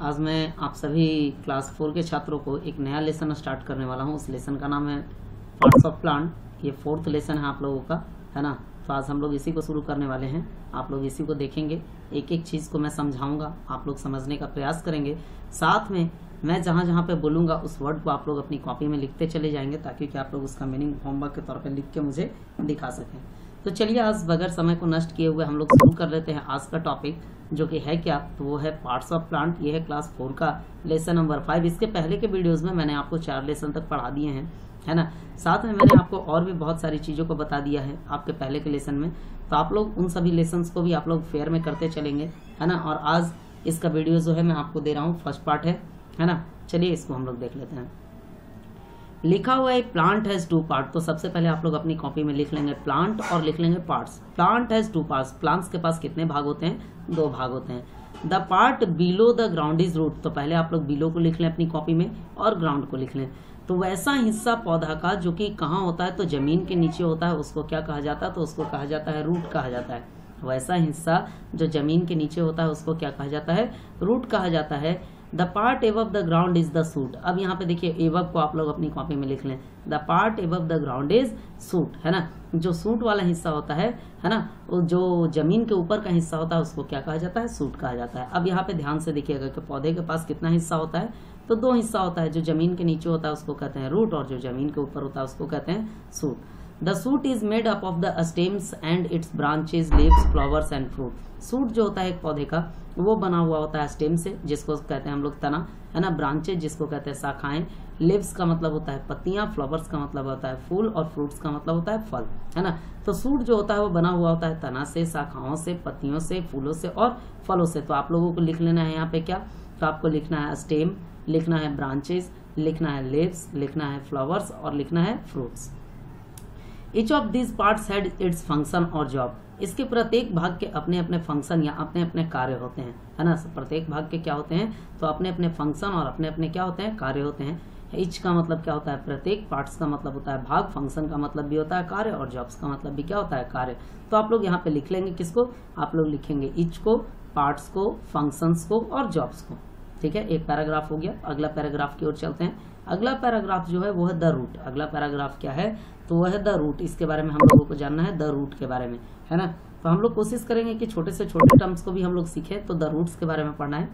आज मैं आप सभी क्लास 4 के छात्रों को एक नया लेसन स्टार्ट करने वाला हूँ। उस लेसन का नाम है पार्ट्स ऑफ प्लांट। ये 4th लेसन है आप लोगों का, है ना। तो आज हम लोग इसी को शुरू करने वाले हैं। आप लोग इसी को देखेंगे, एक एक चीज़ को मैं समझाऊंगा, आप लोग समझने का प्रयास करेंगे। साथ में मैं जहाँ जहाँ पे बोलूँगा उस वर्ड को आप लोग अपनी कॉपी में लिखते चले जाएंगे, ताकि कि आप लोग उसका मीनिंग होमवर्क के तौर पर लिख के मुझे दिखा सकें। तो चलिए आज बगैर समय को नष्ट किए हुए हम लोग शुरू कर लेते हैं आज का टॉपिक, जो कि है क्या, तो वो है पार्ट्स ऑफ प्लांट। ये है क्लास 4 का लेसन नंबर 5। इसके पहले के वीडियोस में मैंने आपको 4 लेसन तक पढ़ा दिए हैं, है ना। साथ में मैंने आपको और भी बहुत सारी चीज़ों को बता दिया है आपके पहले के लेसन में। तो आप लोग उन सभी लेसन्स को भी आप लोग फेयर में करते चलेंगे, है ना। और आज इसका वीडियो जो है मैं आपको दे रहा हूँ, फर्स्ट पार्ट है ना। चलिए इसको हम लोग देख लेते हैं। लिखा हुआ है प्लांट हैज 2 पार्ट। तो सबसे पहले आप लोग अपनी कॉपी में लिख लेंगे प्लांट और लिख लेंगे parts. Plant has 2 parts. Plants के पास कितने भाग होते हैं? 2 भाग होते हैं। The part below the ground is root. तो पहले आप लोग बिलो को लिख लें अपनी कॉपी में और ग्राउंड को लिख लें। तो वैसा हिस्सा पौधा का जो कि कहाँ होता है, तो जमीन के नीचे होता है, उसको क्या कहा जाता है? तो उसको कहा जाता है रूट कहा जाता है। वैसा हिस्सा जो जमीन के नीचे होता है उसको क्या कहा जाता है? रूट कहा जाता है। The part above the ground is the suit. अब यहाँ पे देखिए एबव को आप लोग अपनी कॉपी में लिख लें। The part above the ground is suit, है ना। जो सूट वाला हिस्सा होता है ना, जो जमीन के ऊपर का हिस्सा होता है उसको क्या कहा जाता है? सूट कहा जाता है। अब यहाँ पे ध्यान से देखिएगा कि पौधे के पास कितना हिस्सा होता है, तो 2 हिस्सा होता है। जो जमीन के नीचे होता है उसको कहते हैं रूट, और जो जमीन के ऊपर होता है उसको कहते हैं suit. The suit is made up of the stems and it's branches, leaves, flowers and fruit. Suit जो होता है एक पौधे का, वो बना हुआ होता है स्टेम से, जिसको कहते हैं हम लोग तना, है ना। ब्रांचेज जिसको कहते हैं शाखाएं, लीव्स का मतलब होता है पत्तियां, फ्लावर्स का मतलब होता है फूल, और फ्रूट्स का मतलब होता है फल, है ना। तो सूट जो होता है वो बना हुआ होता है तना से, शाखाओं से, पत्तियों से, फूलों से और फलों से। तो आप लोगों को लिख लेना है यहाँ पे क्या, तो आपको लिखना है स्टेम, लिखना है ब्रांचेज, लिखना है लीव्स, लिखना है फ्लावर्स और लिखना है fruits. Each of these parts had its function और जॉब। इसके प्रत्येक भाग के अपने अपने फंक्शन या अपने अपने कार्य होते हैं, है ना। प्रत्येक भाग के क्या होते हैं, तो अपने अपने फंक्शन और अपने अपने क्या होते हैं? कार्य होते हैं। ईच का मतलब क्या होता है? प्रत्येक। पार्ट्स का मतलब होता है भाग। फंक्शन का मतलब भी होता है कार्य, और जॉब्स का मतलब भी क्या होता है? कार्य। तो आप लोग यहाँ पे लिख लेंगे किसको? आप लोग लिखेंगे ईच को, पार्ट्स को, फंक्शंस को और जॉब्स को। ठीक है, एक पैराग्राफ हो गया। अगला पैराग्राफ की ओर चलते हैं। अगला पैराग्राफ जो है वो है द रूट। अगला पैराग्राफ क्या है, तो वह है द रूट। इसके बारे में हम लोगों को जानना है, द रूट के बारे में, है ना। तो हम लोग कोशिश करेंगे कि छोटे से छोटे टर्म्स को भी हम लोग सीखें। तो द रूट्स के बारे में पढ़ना है।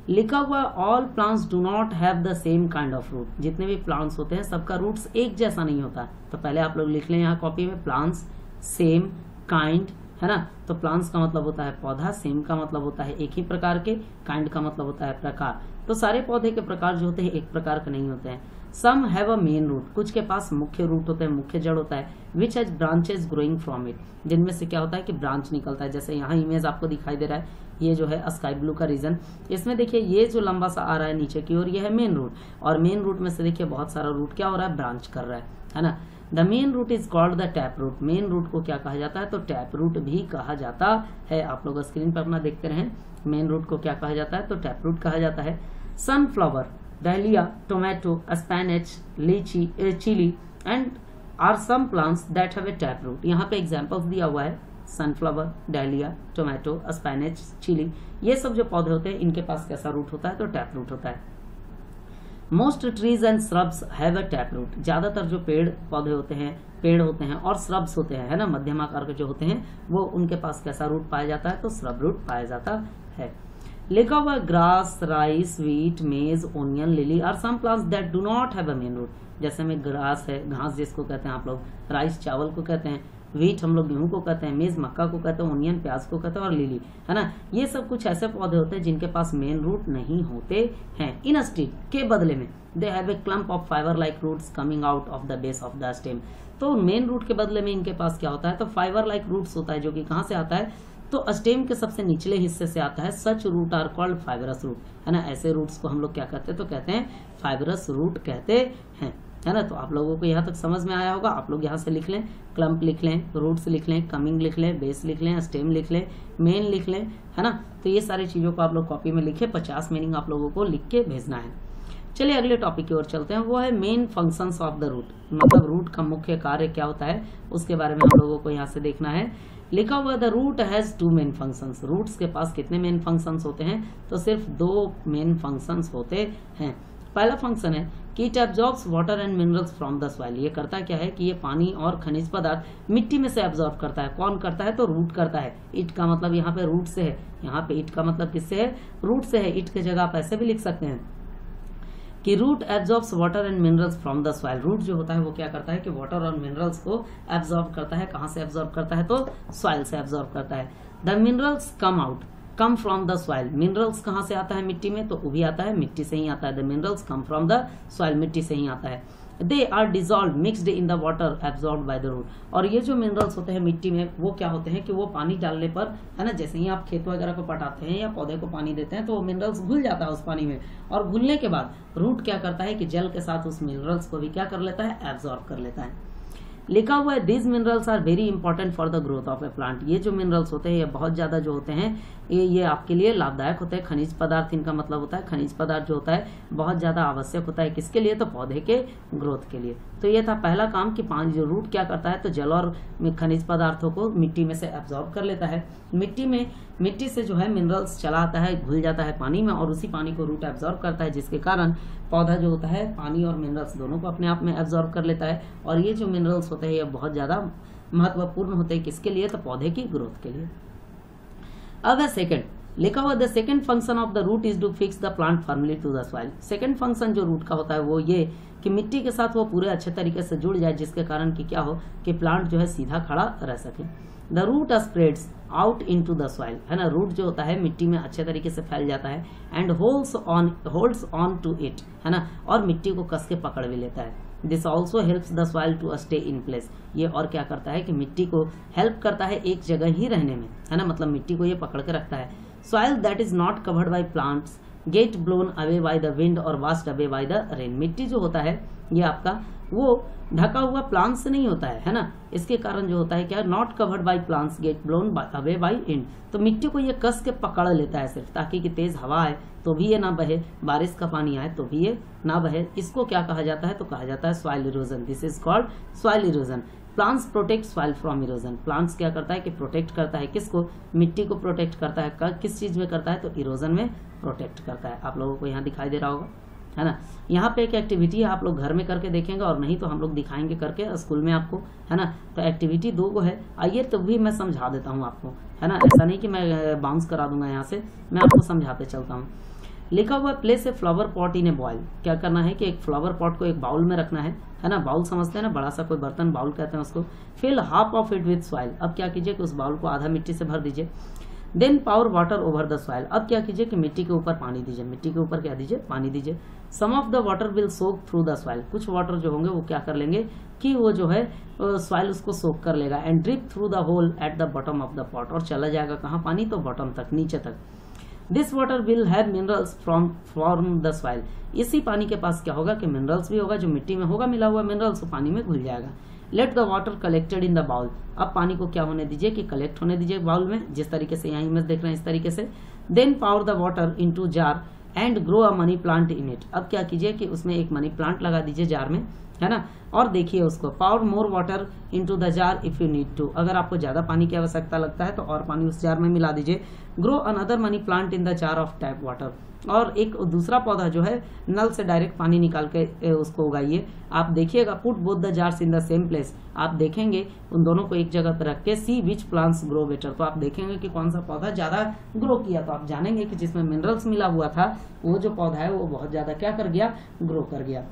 लिखा हुआ all plants do not have the same kind of root. जितने भी प्लांट्स होते हैं सबका रूट्स एक जैसा नहीं होता। तो पहले आप लोग लिख लें यहाँ कॉपी में प्लांट्स, सेम, काइंड, है ना। तो प्लांट्स का मतलब होता है पौधा, सेम का मतलब होता है एक ही प्रकार के, काइंड का मतलब होता है प्रकार। तो सारे पौधे के प्रकार जो होते हैं एक प्रकार के नहीं होते हैं। Some have a main root. कुछ के पास मुख्य रूट होते हैं, मुख्य जड़ होता है। Which has branches growing from it. जिनमें से क्या होता है कि ब्रांच निकलता है। जैसे यहाँ इमेज आपको दिखाई दे रहा है, ये जो है स्काई ब्लू का रीजन, इसमें देखिए ये जो लंबा सा आ रहा है नीचे की ओर, ये है मेन रूट। और मेन रूट में से देखिए बहुत सारा रूट क्या हो रहा है? ब्रांच कर रहा है ना। The main root is called the tap root. Main root को क्या कहा जाता है? तो टैप रूट भी कहा जाता है। आप लोग स्क्रीन पर अपना देखते रहें। मेन रूट को क्या कहा जाता है? तो टैप रूट कहा जाता है। Sunflower, dahlia, tomato, spinach, lychee, chilli and are some plants that have a tap root. यहाँ पे एग्जांपल्स दिया हुआ है। Sunflower, dahlia, tomato, spinach, chilli, ये सब जो पौधे होते हैं इनके पास कैसा रूट होता है? तो टैप रूट होता है। Most trees and shrubs have a tap root. ज्यादातर जो पेड़ पौधे होते हैं, पेड़ होते हैं और श्रब्स होते हैं, है ना, मध्यम आकार के जो होते हैं, वो उनके पास कैसा रूट पाया जाता है? तो श्रब रूट पाया जाता है। लिखा हुआ grass, rice, wheat, maize, onion, lily are some plants that do not have a main root. जैसे में ग्रास है, घास जिसको कहते हैं आप लोग, राइस चावल को कहते हैं, व्हीट हम लोग गेहूं को कहते हैं, मेज मक्का को कहते हैं, ओनियन प्याज को कहते हैं, और लिली, है ना। ये सब कुछ ऐसे पौधे होते हैं जिनके पास मेन रूट नहीं होते हैं। इन स्टीड, के बदले में, they have a clump of fibre like roots coming out of the base of the stem. तो मेन रूट के बदले में इनके पास क्या होता है? तो फाइबर लाइक रूट्स होता है, जो कि कहाँ से आता है? तो स्टेम के सबसे निचले हिस्से से आता है। Such root are called fibrous root, है ना। ऐसे रूट्स को हम लोग क्या कहते हैं? तो कहते हैं फाइबरस रूट कहते हैं, है ना। तो आप लोगों को यहाँ तक समझ में आया होगा। आप लोग यहाँ से लिख लें, क्लम्प लिख लें, रूट्स लिख लें, कमिंग लिख लें, बेस लिख लें, स्टेम लिख लें, मेन लिख लें, है ना। तो ये सारी चीजों को आप लोग कॉपी में लिखे, 50 मीनिंग आप लोगों को लिख के भेजना है। चलिए अगले टॉपिक की ओर चलते हैं। वो है main functions of the root. मतलब रूट का मुख्य कार्य क्या होता है उसके बारे में हम लोगों को यहाँ से देखना है। लिखा हुआ the root has 2 main functions. Roots के पास कितने मेन फंक्शंस होते हैं? तो सिर्फ 2 मेन फंक्शंस होते हैं। पहला फंक्शन है कि it absorbs water and minerals from the soil. ये करता क्या है कि ये पानी और खनिज पदार्थ मिट्टी में से एब्जॉर्ब करता है। कौन करता है? तो रूट करता है। इट का मतलब यहाँ पे रूट से है, यहाँ पे इट का मतलब किससे है? रूट से है। इट की जगह आप ऐसे भी लिख सकते हैं कि root absorbs water and minerals from the soil. Root जो होता है वो क्या करता है कि वाटर और मिनरल्स को एब्जॉर्ब करता है। कहाँ से एब्जॉर्ब करता है? तो सॉइल से एब्जॉर्ब करता है। The minerals come from the soil. Minerals कहाँ से आता है? मिट्टी में, तो वो भी आता है मिट्टी से ही आता है। The minerals come from the soil, मिट्टी से ही आता है। They are dissolve mixed in the water absorb by the root. और ये जो मिनरल्स होते हैं मिट्टी में वो क्या होते हैं कि वो पानी डालने पर, है ना, जैसे ही आप खेत वगैरह को पटाते हैं या पौधे को पानी देते हैं तो वो मिनरल्स घुल जाता है उस पानी में, और घुलने के बाद रूट क्या करता है कि जल के साथ उस मिनरल्स को भी क्या कर लेता है? एब्जॉर्ब कर लेता है। लिखा हुआ है these minerals are very important for the growth of a plant. ये जो मिनरल्स होते हैं ये बहुत ज्यादा जो होते हैं ये आपके लिए लाभदायक होते हैं। खनिज पदार्थ इनका मतलब होता है, खनिज पदार्थ जो होता है बहुत ज्यादा आवश्यक होता है। किसके लिए? तो पौधे के ग्रोथ के लिए। तो ये था पहला काम कि पानी जो रूट क्या करता है तो जल और खनिज पदार्थों को मिट्टी में से एब्जॉर्ब कर लेता है। मिट्टी से जो है मिनरल्स चला आता है, घुल जाता है पानी में, और उसी पानी को रूट एब्जॉर्ब करता है, जिसके कारण पौधा जो होता है पानी और मिनरल्स दोनों को अपने आप में एब्जॉर्ब कर लेता है। और ये जो मिनरल्स होते हैं ये बहुत ज्यादा महत्वपूर्ण होते हैं। किसके लिए? तो पौधे की ग्रोथ के लिए। अब है सेकंड, लिखा हुआ the second function of the root is to fix the plant firmly to the soil. Second function जो रूट का होता है वो ये कि मिट्टी के साथ वो पूरे अच्छे तरीके से जुड़ जाए, जिसके कारण कि क्या हो कि प्लांट जो है सीधा खड़ा रह सके। The root spreads out into the soil, है ना, रूट जो होता है मिट्टी में अच्छे तरीके से फैल जाता है। And holds on to it, है ना, और मिट्टी को कस के पकड़ भी लेता है। This also helps the soil to stay in place. ये और क्या करता है कि मिट्टी को हेल्प करता है एक जगह ही रहने में, है ना, मतलब मिट्टी को ये पकड़ के रखता है। Soil that is not covered by plants get blown away by the wind और washed away by the rain. मिट्टी जो होता है ये आपका वो ढका हुआ प्लांट से नहीं होता है ना, इसके कारण जो होता है क्या, not covered by plants get blown away by wind. तो मिट्टी को ये कस के पकड़ लेता है सिर्फ, ताकि कि तेज हवा आए तो भी ये ना बहे, बारिश का पानी आए तो भी ये ना बहे। इसको क्या कहा जाता है? तो कहा जाता है soil erosion. This is called soil erosion. Plants protect soil from erosion. Plants क्या करता है कि प्रोटेक्ट करता है, किसको? मिट्टी को प्रोटेक्ट करता है। किस चीज में करता है? तो इरोजन में प्रोटेक्ट करता है। आप लोगों को यहाँ दिखाई दे रहा होगा, है ना। यहाँ पे एक एक्टिविटी है, आप लोग घर में करके देखेंगे, और नहीं तो हम लोग दिखाएंगे करके स्कूल में आपको, है ना। तो एक्टिविटी 2 को है, आइए तो भी मैं समझा देता हूँ आपको, है ना। ऐसा नहीं कि मैं बाउंस करा दूंगा यहाँ से, मैं आपको समझाते चलता हूँ। लिखा हुआ place a flower pot in a bowl. क्या करना है कि एक फ्लावर पॉट को एक बाउल में रखना है ना। बाउल समझते हैं ना, बड़ा सा कोई बर्तन, बाउल कहते हैं उसको। Fill half of it with soil. अब क्या कीजिए कि उस बाउल को आधा मिट्टी से भर दीजिए। Then pour water over the soil. अब क्या कीजिए कि मिट्टी के ऊपर पानी दीजिए। मिट्टी के ऊपर क्या दीजिए? पानी दीजिए। Some of the water will soak through the soil. कुछ वाटर जो होंगे वो क्या कर लेंगे कि वो जो है सॉइल उसको सोक कर लेगा। And drip through the hole at the bottom of the pot. और चला जाएगा कहाँ पानी? तो बॉटम तक, नीचे तक। This water will have minerals from the soil. इसी पानी के पास क्या होगा कि मिनरल्स भी होगा, जो मिट्टी में होगा मिला हुआ मिनरल्स, तो पानी में घुल जाएगा। Let the water collected in the bowl. अब पानी को क्या होने दीजिए कि कलेक्ट होने दीजिए बाउल में, जिस तरीके से यहाँ इमेज देख रहे हैं इस तरीके से। Then pour the water into jar and grow a money plant in it. अब क्या कीजिए कि उसमें एक मनी प्लांट लगा दीजिए जार में, है ना। और देखिए उसको, pour more water into the jar if you need to. अगर आपको ज्यादा पानी की आवश्यकता लगता है तो और पानी उस जार में मिला दीजिए। Grow another money plant in the jar of tap water. और एक दूसरा पौधा जो है नल से डायरेक्ट पानी निकाल के उसको उगाइए। आप देखिएगा, put both the jars in the same place. आप देखेंगे उन दोनों को एक जगह पर रख के, सी विच प्लांट्स ग्रो बेटर। तो आप देखेंगे कि कौन सा पौधा ज्यादा ग्रो किया, तो आप जानेंगे कि जिसमें मिनरल्स मिला हुआ था वो जो पौधा है वो बहुत ज्यादा क्या कर गया? ग्रो कर गया।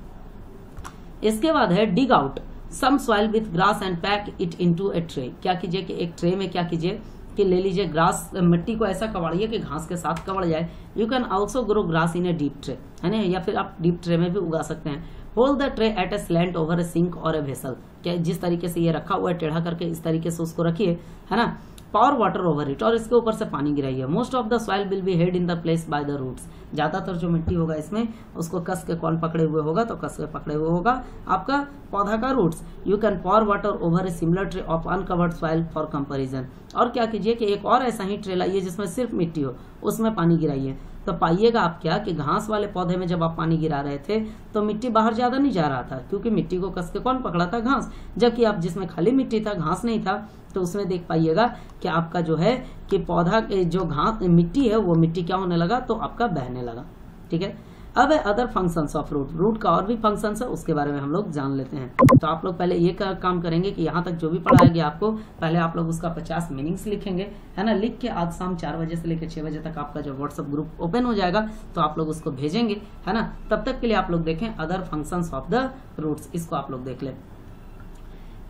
इसके बाद है dig out some soil with grass and pack it into a tray. क्या कीजिए कि एक ट्रे में क्या कीजिए कि ले लीजिए ग्रास, मिट्टी को ऐसा कबाड़िए कि घास के साथ कबाड़ जाए। You can also grow grass in a deep tray, है ना, या फिर आप डीप ट्रे में भी उगा सकते हैं। Hold the tray at a slant over a sink or a vessel. क्या जिस तरीके से ये रखा हुआ है टेढ़ा करके इस तरीके से उसको रखिए, है ना। पावर वाटर ओवर इट, और इसके ऊपर से पानी गिराइए। Most of the soil will be held in the place by the roots. ज्यादातर जो मिट्टी होगा इसमें उसको कस के कौन पकड़े हुए होगा? तो कस के पकड़े हुए होगा आपका पौधा का roots. You can pour water over a similar tray of uncovered soil for comparison. और क्या कीजिए कि एक और ऐसा ही ट्रे लाइए जिसमें सिर्फ मिट्टी हो, उसमें पानी गिराइए। तो पाइएगा आप क्या कि घास वाले पौधे में जब आप पानी गिरा रहे थे तो मिट्टी बाहर ज्यादा नहीं जा रहा था, क्योंकि मिट्टी को कस के कौन पकड़ा था? घास। जबकि आप जिसमें खाली मिट्टी था, घास नहीं था, तो उसमें देख पाइएगा कि आपका जो है कि पौधा जो घास मिट्टी है वो मिट्टी क्या होने लगा, तो आपका बहने लगा। ठीक है, अब है other functions of root. Root का और भी फंक्शंस है, उसके बारे में हम लोग जान लेते हैं। तो आप लोग पहले ये काम करेंगे कि यहाँ तक जो भी पढ़ाया गया आपको, पहले आप लोग उसका 50 मीनिंग्स लिखेंगे, है ना। लिख के आज शाम 4 बजे से लेकर 6 बजे तक आपका जो व्हाट्सएप ग्रुप ओपन हो जाएगा, तो आप लोग उसको भेजेंगे, है ना। तब तक के लिए आप लोग देखें other functions of the roots, इसको आप लोग देख लें।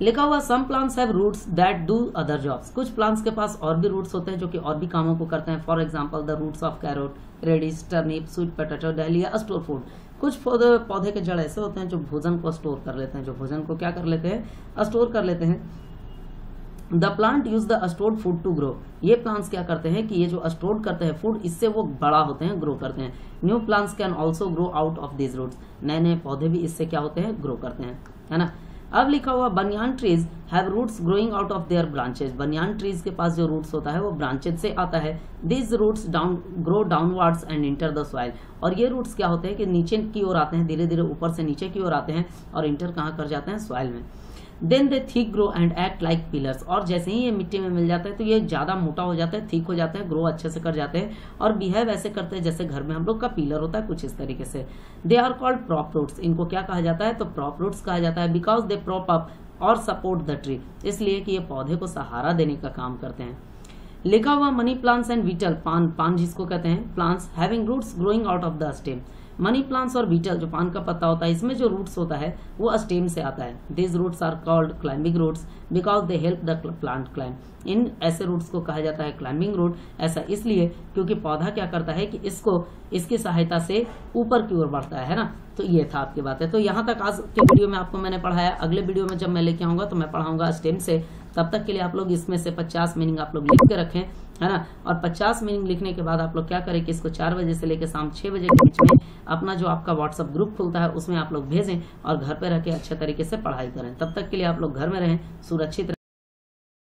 लिखा हुआ some plants have roots that do other jobs. कुछ प्लांट्स के पास और भी रूट्स होते हैं जो कि और भी कामों को करते हैं। For example the roots of carrot, radish, turnip, sweet potato, dahlia, store food. कुछ पौधे के जड़ ऐसे होते हैं जो भोजन को स्टोर कर लेते हैं, जो भोजन को क्या कर लेते हैं, स्टोर कर लेते हैं। The plant use the stored food to grow. ये प्लांट्स क्या करते हैं कि ये जो स्टोर करते हैं फूड, इससे वो बड़ा होते हैं, ग्रो करते हैं। New plants can also grow out of this roots. नए नए पौधे भी इससे क्या होते हैं, ग्रो करते हैं, है ना। अब लिखा हुआ banyan trees have roots growing out of their branches. Banyan trees के पास जो रूट्स होता है वो ब्रांचेस से आता है। This roots grow downwards and enter the soil. और ये रूट्स क्या होते हैं कि नीचे की ओर आते हैं, धीरे धीरे ऊपर से नीचे की ओर आते हैं और इंटर कहाँ कर जाते हैं, सॉइल में। Then they thick grow and act like pillars. और जैसे ही ये मिट्टी में मिल जाता है तो ये ज्यादा मोटा हो जाता है, थिक हो जाता है, ग्रो अच्छे से कर जाते हैं और बिहेव ऐसे करते हैं जैसे घर में हम लोग का पिलर होता है, कुछ इस तरीके से। They are called prop roots. इनको क्या कहा जाता है, तो प्रॉप रूट्स कहा जाता है बिकॉज दे प्रॉप अप और सपोर्ट द ट्री। इसलिए कि ये पौधे को सहारा देने का काम करते हैं। लिखा हुआ मनी प्लांट्स एंड बीटल, पान जिसको कहते हैं, plants having roots growing out of the stem. Money plants और बीटल जो पान का पत्ता होता है, इसमें जो रूट्स होता है वो स्टेम से आता है। This roots are called climbing roots because they help the plant climb. इन ऐसे रूट्स को कहा जाता है क्लाइंबिंग रूट। ऐसा इसलिए क्योंकि पौधा क्या करता है कि इसकी सहायता से ऊपर की ओर बढ़ता है ना। तो ये था आपकी बात है। तो यहाँ तक आज के वीडियो में आपको मैंने पढ़ाया। अगले वीडियो में जब मैं लेके आऊंगा तो मैं पढ़ाऊंगा स्टेम से। तब तक के लिए आप लोग इसमें से 50 मीनिंग आप लोग लिख के रखें, है ना। और 50 मीनिंग लिखने के बाद आप लोग क्या करें कि इसको 4 बजे से लेकर शाम 6 बजे के बीच में अपना जो आपका व्हाट्सएप ग्रुप खुलता है उसमें आप लोग भेजें और घर पे रह के अच्छे तरीके से पढ़ाई करें। तब तक के लिए आप लोग घर में रहें, सुरक्षित